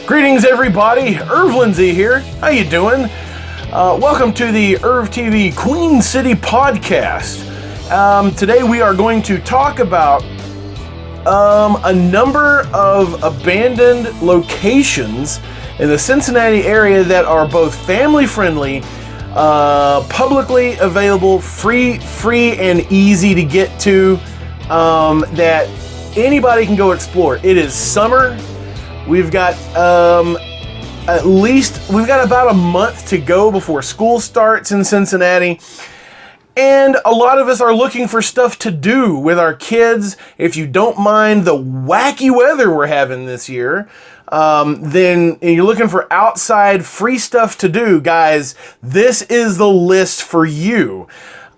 Greetings, everybody. Lindsay here. How you doing? Welcome to the ErvTV Queen City podcast. Today we are going to talk about a number of abandoned locations in the Cincinnati area that are both family-friendly, publicly available, free and easy to get to, that anybody can go explore. It is summer. We've got we've got about a month to go before school starts in Cincinnati. And a lot of us are looking for stuff to do with our kids. If you don't mind the wacky weather we're having this year, then you're looking for outside free stuff to do, guys, this is the list for you.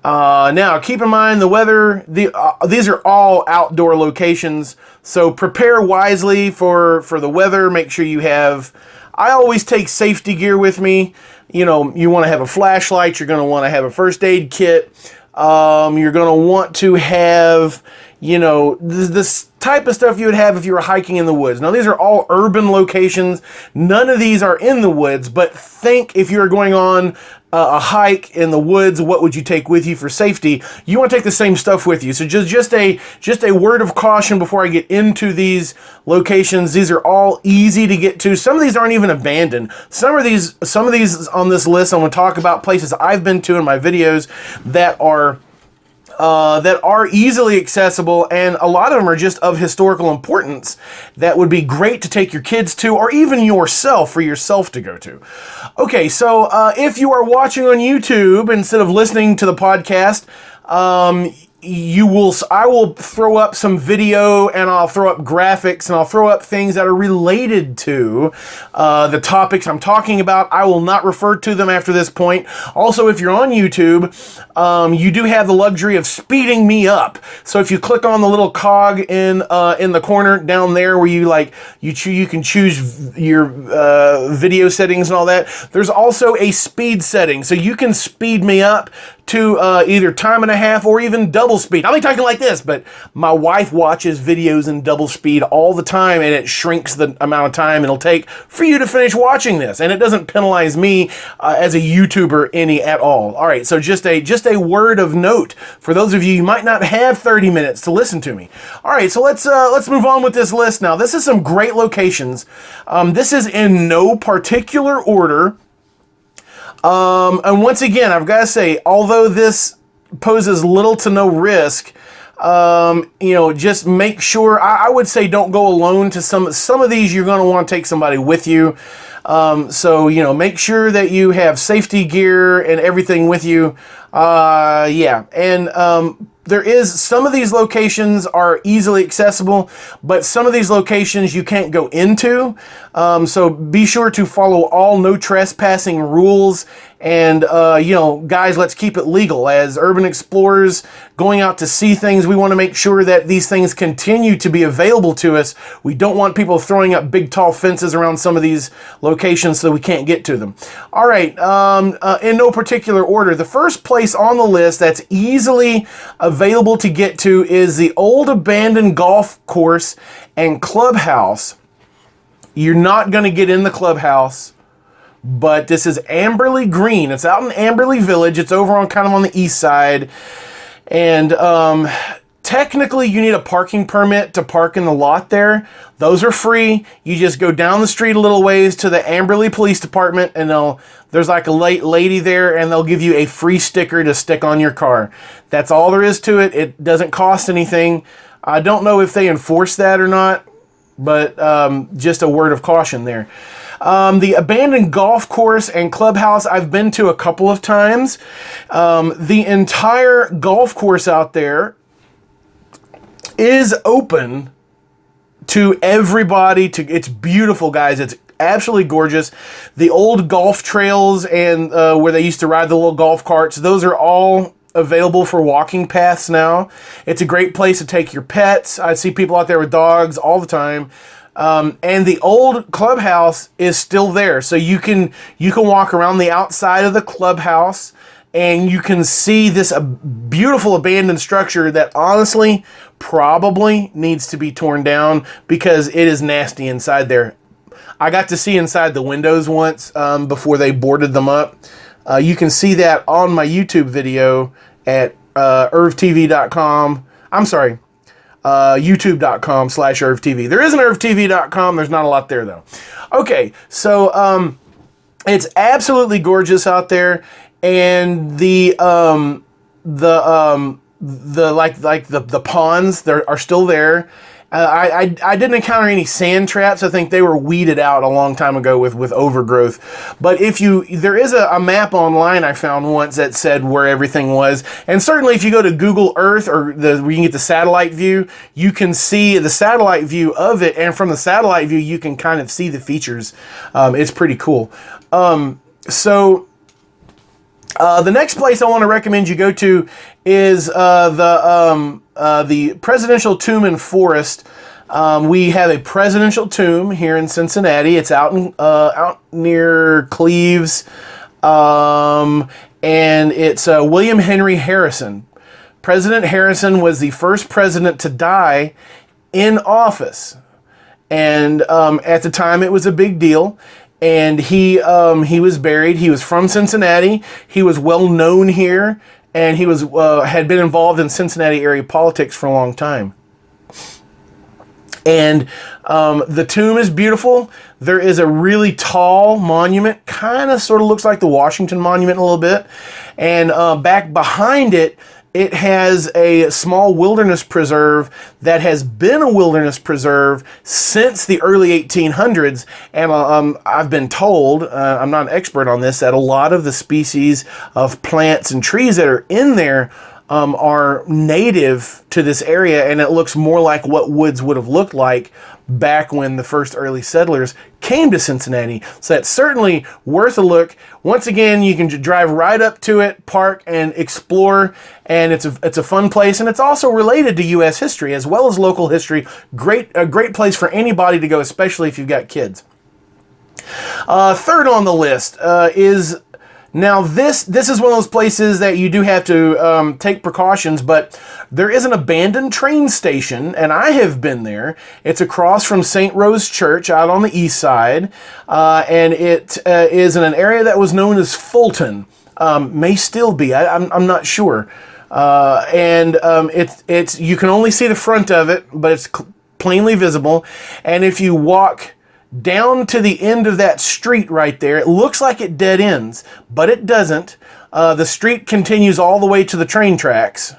Now, keep in mind the weather, these are all outdoor locations, so prepare wisely for the weather. Make sure you have, I always take safety gear with me. You know, you want to have a flashlight, you're going to want to have a first aid kit, you're going to want to have, you know, this type of stuff you would have if you were hiking in the woods. Now, these are all urban locations. None of these are in the woods, but think if you're going on a hike in the woods, what would you take with you for safety? You want to take the same stuff with you. So just a word of caution before I get into these locations. These are all easy to get to. Some of these aren't even abandoned. Some of these on this list, I'm going to talk about places I've been to in my videos that are easily accessible, and a lot of them are just of historical importance that would be great to take your kids to, or even yourself, for yourself to go to. Okay, so if you are watching on YouTube instead of listening to the podcast, I will throw up some video, and I'll throw up graphics, and I'll throw up things that are related to the topics I'm talking about. I will not refer to them after this point. Also, if you're on YouTube, you do have the luxury of speeding me up. So if you click on the little cog in the corner down there where you can choose your video settings and all that, there's also a speed setting. So you can speed me up to either time and a half or even double speed. I'll be talking like this, but my wife watches videos in double speed all the time, and it shrinks the amount of time it'll take for you to finish watching this, and it doesn't penalize me as a YouTuber any at all. All right, so just a word of note for those of you might not have 30 minutes to listen to me. All right, so let's move on with this list now. This is some great locations. This is in no particular order. And once again, I've got to say, although this poses little to no risk, you know, just make sure, I would say don't go alone to some of these. You're going to want to take somebody with you. So, you know, make sure that you have safety gear and everything with you. Yeah. And, there is, some of these locations are easily accessible, but some of these locations you can't go into. So be sure to follow all no trespassing rules. And, you know, guys, let's keep it legal. As urban explorers going out to see things, we want to make sure that these things continue to be available to us. We don't want people throwing up big, tall fences around some of these locations so we can't get to them. All right, in no particular order, the first place on the list that's easily available to get to is the old abandoned golf course and clubhouse. You're not going to get in the clubhouse, but this is Amberley Green. It's out in Amberley Village. It's over on kind of on the east side. And technically you need a parking permit to park in the lot there. Those are free. You just go down the street a little ways to the Amberley Police Department, and there's like a lady there, and they'll give you a free sticker to stick on your car. That's all there is to it. It doesn't cost anything. I don't know if they enforce that or not, but just a word of caution there. The abandoned golf course and clubhouse I've been to a couple of times. The entire golf course out there is open to everybody. It's beautiful, guys. It's absolutely gorgeous. The old golf trails and where they used to ride the little golf carts, those are all available for walking paths now. It's a great place to take your pets. I see people out there with dogs all the time. And the old clubhouse is still there. So you can walk around the outside of the clubhouse, and you can see this beautiful abandoned structure that honestly probably needs to be torn down because it is nasty inside there. I got to see inside the windows once before they boarded them up. You can see that on my YouTube video at ErvTV.com. I'm sorry, YouTube.com/ErvTV. There is an ErvTV.com. There's not a lot there, though. Okay, so it's absolutely gorgeous out there, and the ponds are still there. I didn't encounter any sand traps. I think they were weeded out a long time ago with overgrowth. But there is a map online I found once that said where everything was. And certainly if you go to Google Earth or where you can get the satellite view, you can see the satellite view of it. And from the satellite view, you can kind of see the features. It's pretty cool. The next place I want to recommend you go to is the Presidential Tomb and Forest. We have a presidential tomb here in Cincinnati. It's out near Cleves, and it's William Henry Harrison. President Harrison was the first president to die in office, and at the time it was a big deal. And he was buried. He was from Cincinnati. He was well known here, and he was had been involved in Cincinnati area politics for a long time. And the tomb is beautiful. There is a really tall monument, kind of sort of looks like the Washington Monument a little bit. And back behind it, it has a small wilderness preserve that has been a wilderness preserve since the early 1800s. And I've been told, I'm not an expert on this, that a lot of the species of plants and trees that are in there are native to this area, and it looks more like what woods would have looked like back when the first early settlers came to Cincinnati. So that's certainly worth a look. Once again, you can drive right up to it, park, and explore, and it's a fun place, and it's also related to U.S. history as well as local history. A great place for anybody to go, especially if you've got kids. Third on the list is... Now, this is one of those places that you do have to take precautions, but there is an abandoned train station, and I have been there. It's across from St. Rose Church out on the east side, and it is in an area that was known as Fulton. May still be. I'm not sure. It's you can only see the front of it, but it's plainly visible. And if you walk down to the end of that street right there, it looks like it dead ends, but it doesn't. The street continues all the way to the train tracks,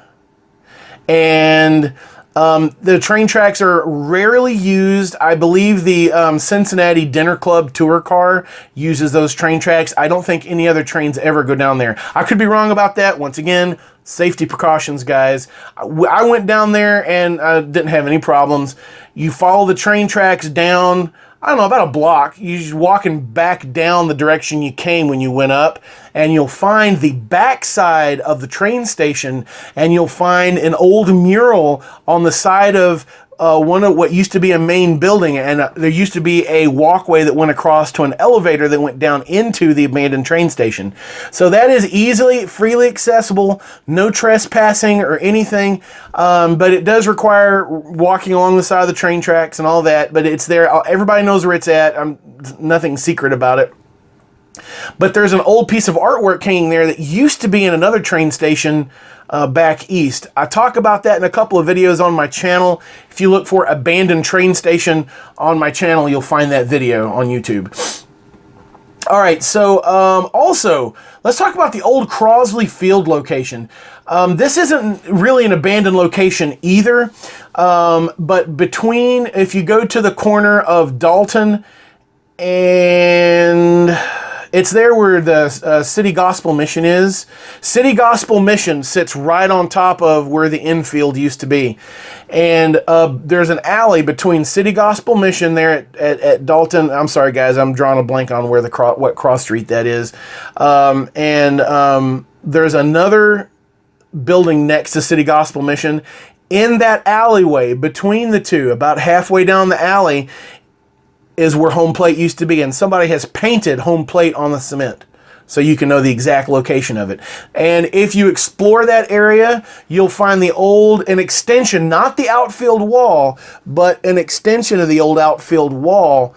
and the train tracks are rarely used. I believe the Cincinnati Dinner Club tour car uses those train tracks. I don't think any other trains ever go down there. I could be wrong about that. Once again, safety precautions, guys. I went down there and didn't have any problems. You follow the train tracks down, I don't know, about a block. You're just walking back down the direction you came when you went up, and you'll find the backside of the train station, and you'll find an old mural on the side of one of what used to be a main building, and there used to be a walkway that went across to an elevator that went down into the abandoned train station. So that is freely accessible, no trespassing or anything, but it does require walking along the side of the train tracks and all that, but it's there. Everybody knows where it's at. Nothing secret about it. But there's an old piece of artwork hanging there that used to be in another train station back east. I talk about that in a couple of videos on my channel. If you look for abandoned train station on my channel, you'll find that video on YouTube. All right, so also, let's talk about the old Crosley Field location. This isn't really an abandoned location either, but if you go to the corner of Dalton and... It's there where the City Gospel Mission is. City Gospel Mission sits right on top of where the infield used to be. And there's an alley between City Gospel Mission there at Dalton. I'm sorry, guys, I'm drawing a blank on where what cross street that is. There's another building next to City Gospel Mission. In that alleyway between the two, about halfway down the alley, is where home plate used to be, and somebody has painted home plate on the cement so you can know the exact location of it. And if you explore that area, you'll find an extension, not the outfield wall, but an extension of the old outfield wall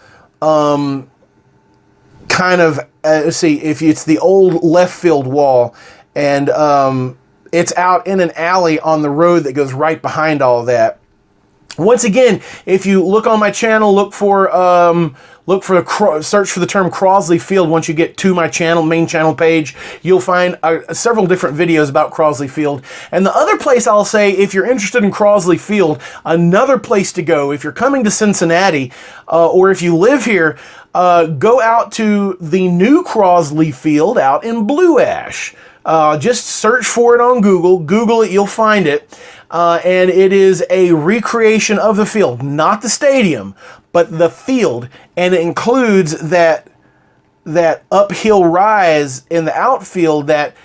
kind of, let's see, if it's the old left field wall, and it's out in an alley on the road that goes right behind all of that. Once again, if you look on my channel, search for the term Crosley Field. Once you get to my channel, main channel page, you'll find several different videos about Crosley Field. And the other place I'll say, if you're interested in Crosley Field, another place to go, if you're coming to Cincinnati, or if you live here, go out to the new Crosley Field out in Blue Ash. Just search for it on Google. Google it, you'll find it. And it is a recreation of the field, not the stadium, but the field. And it includes that uphill rise in the outfield that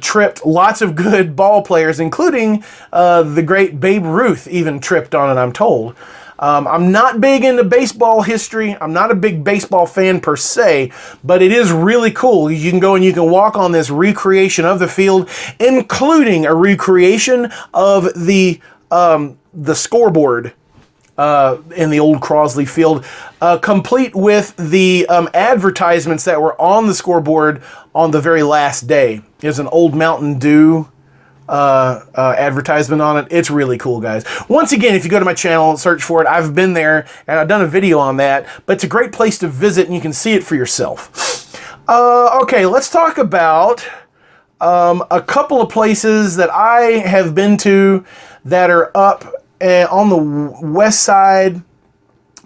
tripped lots of good ball players, including the great Babe Ruth even tripped on it, I'm told. I'm not big into baseball history. I'm not a big baseball fan per se, but it is really cool. You can go and you can walk on this recreation of the field, including a recreation of the scoreboard in the old Crosley Field, complete with the advertisements that were on the scoreboard on the very last day. There's an old Mountain Dew advertisement on it. It's really cool, guys. Once again, if you go to my channel and search for it, I've been there and I've done a video on that, but it's a great place to visit and you can see it for yourself. Okay, let's talk about a couple of places that I have been to that are up on the west side,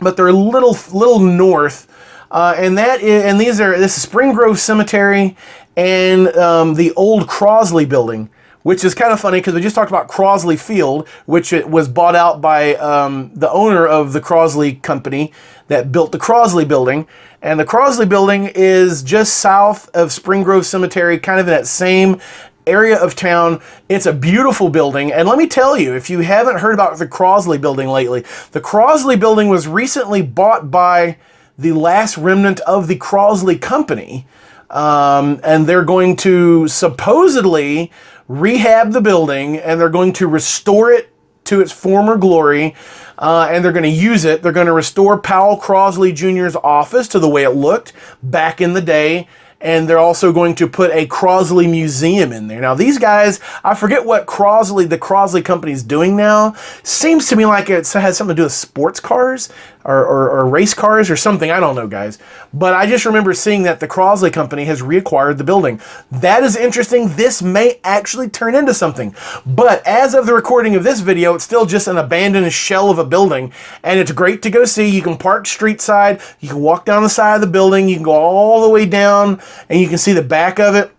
but they're a little north, this is Spring Grove Cemetery and the old Crosley Building, which is kind of funny because we just talked about Crosley Field, which it was bought out by the owner of the Crosley company that built the Crosley Building. And the Crosley Building is just south of Spring Grove Cemetery, kind of in that same area of town. It's a beautiful building. And let me tell you, if you haven't heard about the Crosley Building lately, the Crosley Building was recently bought by the last remnant of the Crosley company. And they're going to supposedly rehab the building, and they're going to restore it to its former glory, and they're going to use it. They're going to restore Powell Crosley Jr.'s office to the way it looked back in the day, and they're also going to put a Crosley Museum in there. Now, these guys, I forget what the Crosley company is doing now. Seems to me like it has something to do with sports cars or race cars or something. I don't know, guys. But I just remember seeing that the Crosley company has reacquired the building. That is interesting. This may actually turn into something. But as of the recording of this video, it's still just an abandoned shell of a building. And it's great to go see. You can park street side. You can walk down the side of the building. You can go all the way down and you can see the back of it.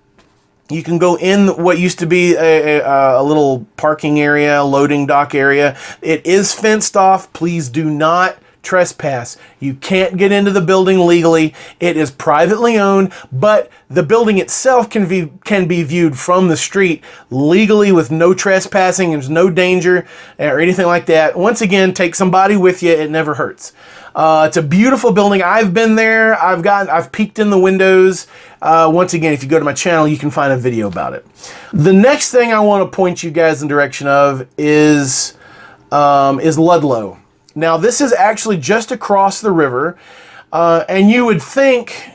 You can go in what used to be a little parking area, loading dock area. It is fenced off. Please do not trespass. You can't get into the building legally. It is privately owned, but the building itself can be viewed from the street legally with no trespassing. There's no danger or anything like that. Once again, take somebody with you. It never hurts. It's a beautiful building. I've been there. I've peeked in the windows. Once again, if you go to my channel, you can find a video about it. The next thing I want to point you guys in the direction of is Ludlow. Now, this is actually just across the river, and you would think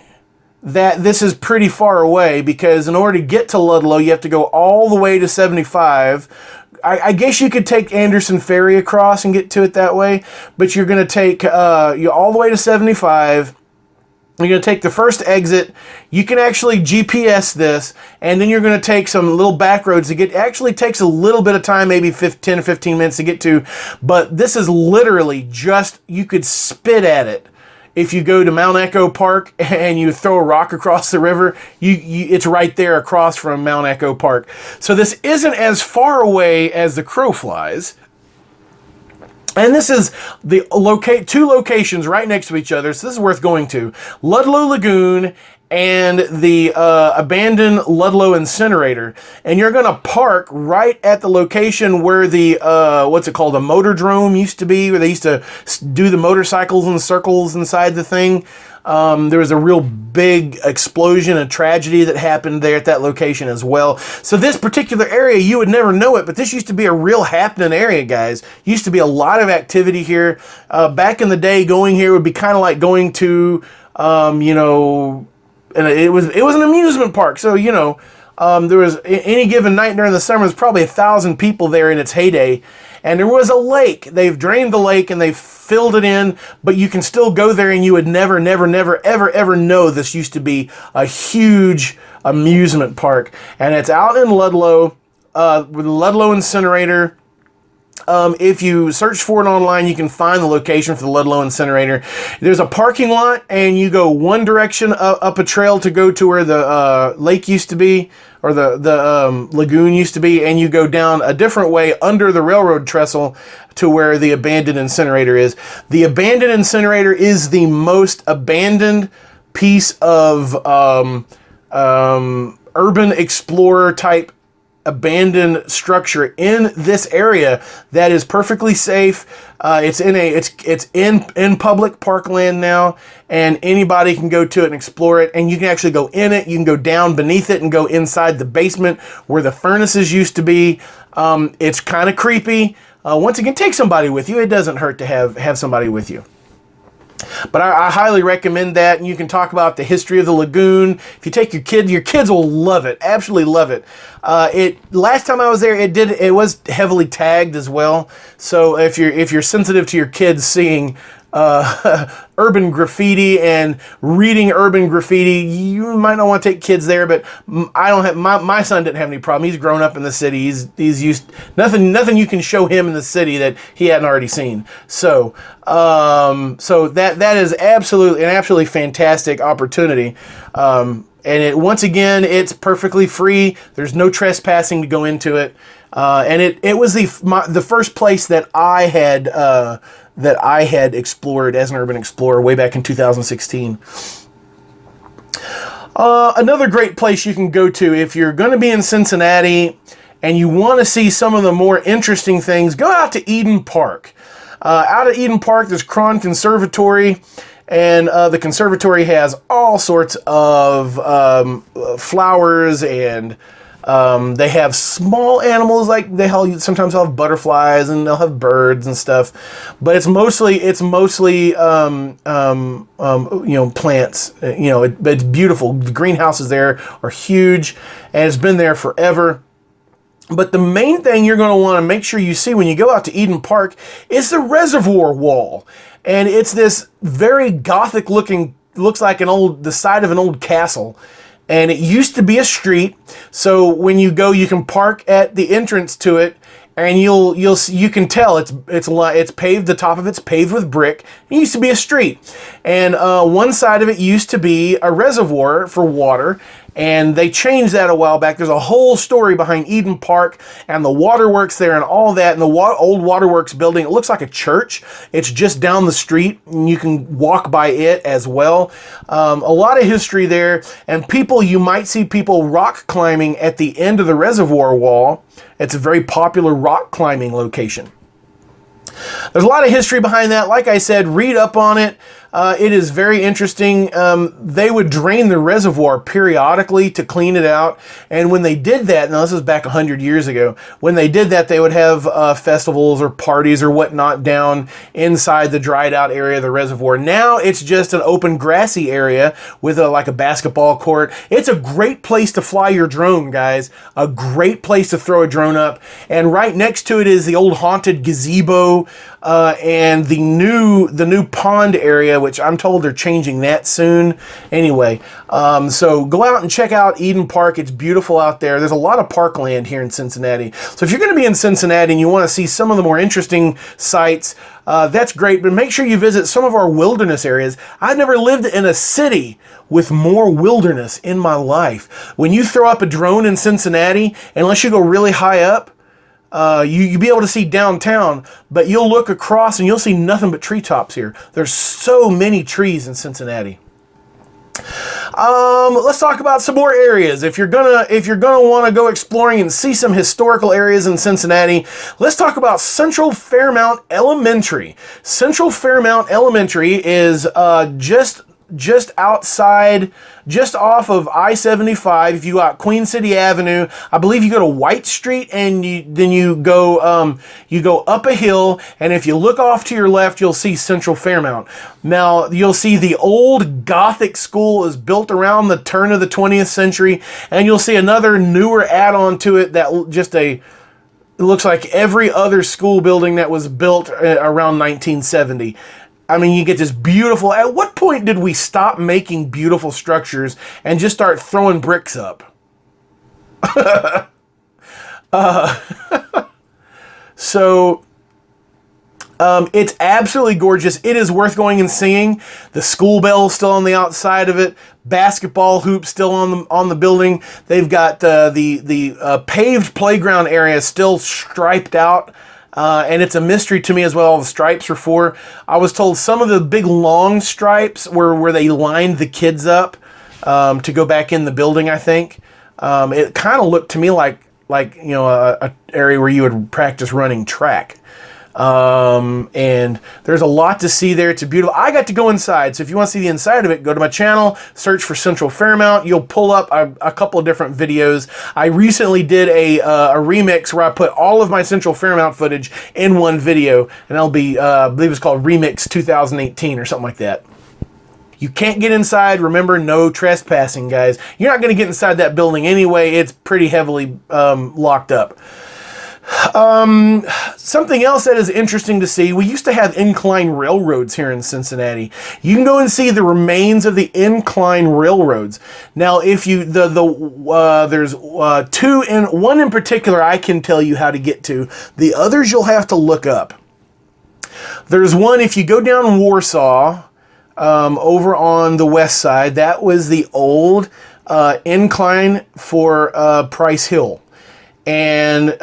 that this is pretty far away because in order to get to Ludlow, you have to go all the way to 75. I guess you could take Anderson Ferry across and get to it that way, but you're going to take you all the way to 75. You're going to take the first exit. You can actually GPS this, and then you're going to take some little back roads to get. Actually takes a little bit of time, maybe 10 or 15 minutes to get to, but this is literally just, you could spit at it. If you go to Mount Echo Park and you throw a rock across the river, it's right there across from Mount Echo Park. So this isn't as far away as the crow flies. And this is the two locations right next to each other, so this is worth going to. Ludlow Lagoon and the abandoned Ludlow incinerator. And you're going to park right at the location where the, what's it called, a motordrome used to be, where they used to do the motorcycles in circles inside the thing. There was a real big explosion, a tragedy that happened there at that location as well. So this particular area, you would never know it, but this used to be a real happening area, guys. Used to be a lot of activity here. Back in the day, going here would be kind of like going to, you know, and it was an amusement park. So, you know, there was any given night during the summer, there's probably 1,000 people there in its heyday. And there was a lake. They've drained the lake and they've filled it in, but you can still go there and you would never, ever know this used to be a huge amusement park. And it's out in Ludlow, with the Ludlow incinerator. If you search for it online, you can find the location for the Ludlow incinerator. There's a parking lot, and you go one direction up a trail to go to where the lake used to be, or the lagoon used to be, and you go down a different way under the railroad trestle to where the abandoned incinerator is. The abandoned incinerator is the most abandoned piece of urban explorer type abandoned structure in this area that is perfectly safe. It's in public parkland now, and anybody can go to it and explore it, and you can actually go in it. You can go down beneath it and go inside the basement where the furnaces used to be. It's kind of creepy. Once again, take somebody with you. It doesn't hurt to have somebody with you. But I highly recommend that, and you can talk about the history of the lagoon. If you take your kids will love it, absolutely love it. Last time I was there, it was heavily tagged as well. So if you're sensitive to your kids seeing urban graffiti and reading urban graffiti, you might not want to take kids there. But I don't have my son didn't have any problem. He's grown up in the city. He's used nothing you can show him in the city that he hadn't already seen. So that is absolutely fantastic opportunity. And once again, it's perfectly free. There's no trespassing to go into it. And it was the first place that I had explored as an urban explorer way back in 2016. Another great place you can go to if you're going to be in Cincinnati and you want to see some of the more interesting things, go out to Eden Park. Out at Eden Park, there's Cron Conservatory. And the conservatory has all sorts of flowers, and they have small animals, like sometimes they'll have butterflies and they'll have birds and stuff. But it's mostly you know, plants. You know, it's beautiful. The greenhouses there are huge, and it's been there forever. But the main thing you're going to want to make sure you see when you go out to Eden Park is the reservoir wall. And it's this very Gothic looking, looks like the side of an old castle. And it used to be a street. So when you go, you can park at the entrance to it, and you can tell it's paved. The top of it's paved with brick. It used to be a street, and one side of it used to be a reservoir for water. And they changed that a while back. There's a whole story behind Eden Park and the waterworks there and all that. And the old waterworks building, it looks like a church. It's just down the street, and you can walk by it as well. A lot of history there. And you might see people rock climbing at the end of the reservoir wall. It's a very popular rock climbing location. There's a lot of history behind that. Like I said, read up on it. It is very interesting. They would drain the reservoir periodically to clean it out. And when they did that, now this was back 100 years ago, when they did that, they would have festivals or parties or whatnot down inside the dried out area of the reservoir. Now it's just an open grassy area with like a basketball court. It's a great place to fly your drone, guys. A great place to throw a drone up. And right next to it is the old haunted gazebo and the new pond area, which I'm told they're changing that soon. Anyway, so go out and check out Eden Park. It's beautiful out there. There's a lot of parkland here in Cincinnati. So if you're going to be in Cincinnati and you want to see some of the more interesting sites, that's great. But make sure you visit some of our wilderness areas. I've never lived in a city with more wilderness in my life. When you throw up a drone in Cincinnati, unless you go really high up, you'll be able to see downtown, but you'll look across and you'll see nothing but treetops here. There's so many trees in Cincinnati. Let's talk about some more areas. If you're gonna want to go exploring and see some historical areas in Cincinnati, let's talk about Central Fairmount Elementary. Central Fairmount Elementary is just outside, just off of I-75. If you got Queen City Avenue, I believe you go to White Street, and then you go up a hill, and if you look off to your left, you'll see Central Fairmount. Now, you'll see the old Gothic school is built around the turn of the 20th century, and you'll see another newer add-on to it that it looks like every other school building that was built around 1970. I mean, you get this beautiful... At what point did we stop making beautiful structures and just start throwing bricks up? It's absolutely gorgeous. It is worth going and seeing. The school bell is still on the outside of it. Basketball hoops still on the building. They've got the paved playground area still striped out. And it's a mystery to me as well, all the stripes are for. I was told some of the big long stripes were where they lined the kids up to go back in the building, I think. It kind of looked to me like a area where you would practice running track. And there's a lot to see there. It's beautiful. I got to go inside. So if you want to see the inside of it, go to my channel, search for Central Fairmount. You'll pull up a couple of different videos. I recently did a remix where I put all of my Central Fairmount footage in one video, and that'll be, I believe it's called Remix 2018 or something like that. You can't get inside. Remember, no trespassing, guys. You're not going to get inside that building anyway. It's pretty heavily locked up. Something else that is interesting to see, we used to have incline railroads here in Cincinnati. You can go and see the remains of the incline railroads. Now, if you, there's one in particular I can tell you how to get to. The others you'll have to look up. There's one, if you go down Warsaw, over on the west side, that was the old, incline for, Price Hill. And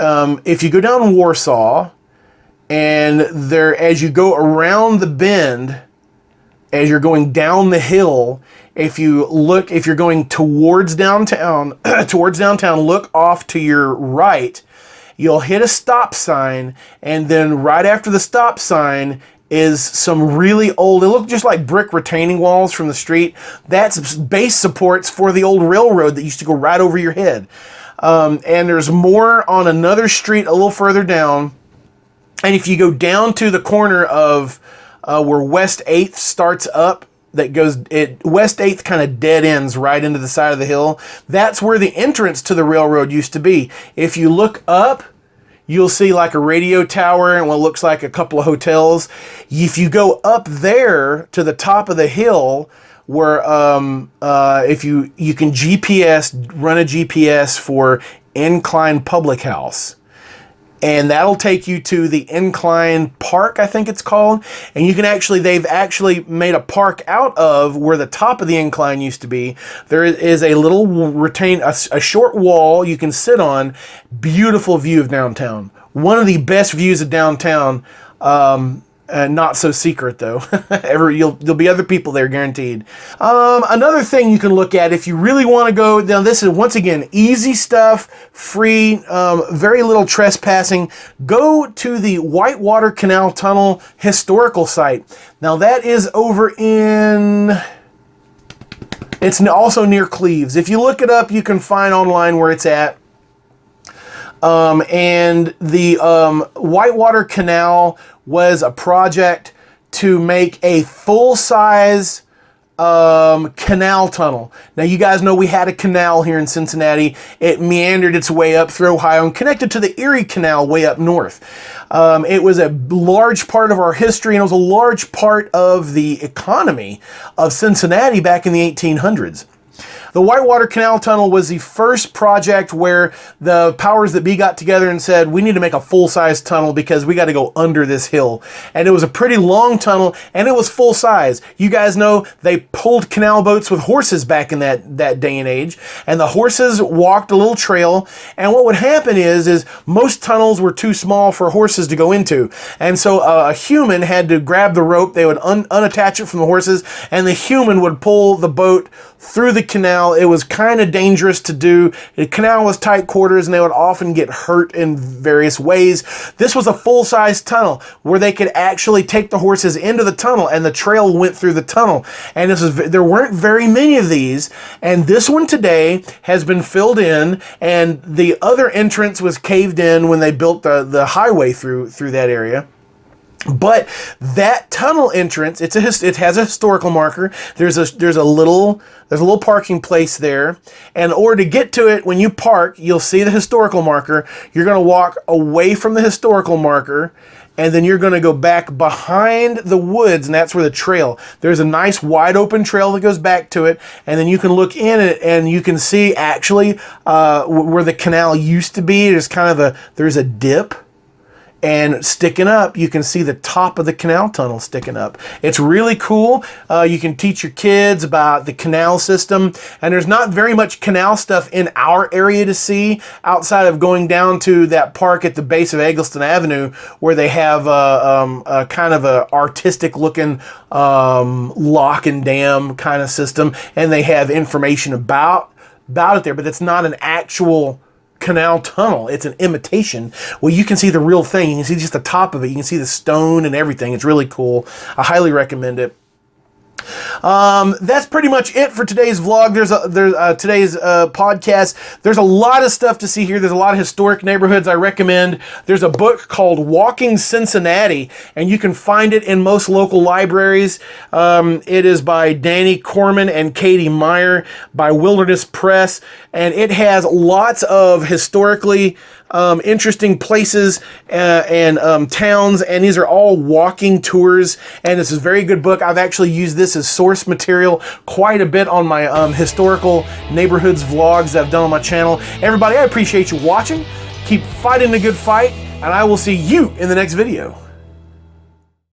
if you go down Warsaw, and as you go around the bend, as you're going down the hill, if you're going towards downtown, look off to your right, you'll hit a stop sign, and then right after the stop sign is some really old, it looked just like brick retaining walls from the street. That's base supports for the old railroad that used to go right over your head. And there's more on another street a little further down. And if you go down to the corner of where West 8th starts up, West 8th kind of dead ends right into the side of the hill. That's where the entrance to the railroad used to be. If you look up, you'll see like a radio tower and what looks like a couple of hotels. If you go up there to the top of the hill, where if you can run a GPS for Incline Public House, and that'll take you to the Incline Park, I think it's called, and they've actually made a park out of where the top of the incline used to be. There is a little a short wall you can sit on. Beautiful view of downtown. One of the best views of downtown. Not so secret though. There'll be other people there guaranteed. Another thing you can look at if you really want to go, now this is once again easy stuff, free, very little trespassing. Go to the Whitewater Canal Tunnel historical site. Now that is it's also near Cleves. If you look it up, you can find online where it's at. And the Whitewater Canal was a project to make a full-size canal tunnel. Now, you guys know we had a canal here in Cincinnati. It meandered its way up through Ohio and connected to the Erie Canal way up north. It was a large part of our history, and it was a large part of the economy of Cincinnati back in the 1800s. The Whitewater Canal Tunnel was the first project where the powers that be got together and said, we need to make a full-size tunnel because we got to go under this hill. And it was a pretty long tunnel, and it was full size. You guys know they pulled canal boats with horses back in that day and age, and the horses walked a little trail, and what would happen is most tunnels were too small for horses to go into. And so a human had to grab the rope, they would unattach it from the horses, and the human would pull the boat through the canal. It was kind of dangerous to do. The canal was tight quarters, and they would often get hurt in various ways. This was a full-size tunnel where they could actually take the horses into the tunnel, and the trail went through the tunnel. And there weren't very many of these, and this one today has been filled in, and the other entrance was caved in when they built the highway through that area. But that tunnel entrance, it has a historical marker. There's a little parking place there, and in order to get to it, when you park, you'll see the historical marker. You're going to walk away from the historical marker, and then you're going to go back behind the woods, and that's where the trail. There's a nice wide open trail that goes back to it, and then you can look in it, and you can see actually where the canal used to be. There's a dip. And sticking up, you can see the top of the canal tunnel sticking up. It's really cool. You can teach your kids about the canal system. And there's not very much canal stuff in our area to see outside of going down to that park at the base of Eggleston Avenue where they have a kind of a artistic looking lock and dam kind of system. And they have information about it there, but it's not an actual canal tunnel. It's an imitation. Well, you can see the real thing. You can see just the top of it. You can see the stone and everything. It's really cool. I highly recommend it. That's pretty much it for today's vlog. Today's podcast. There's a lot of stuff to see here. There's a lot of historic neighborhoods I recommend. There's a book called Walking Cincinnati, and you can find it in most local libraries. It is by Danny Corman and Katie Meyer by Wilderness Press, and it has lots of historically interesting places and towns, and these are all walking tours, and this is a very good book. I've actually used this as source material quite a bit on my historical neighborhoods vlogs that I've done on my channel. Everybody, I appreciate you watching. Keep fighting the good fight, and I will see you in the next video.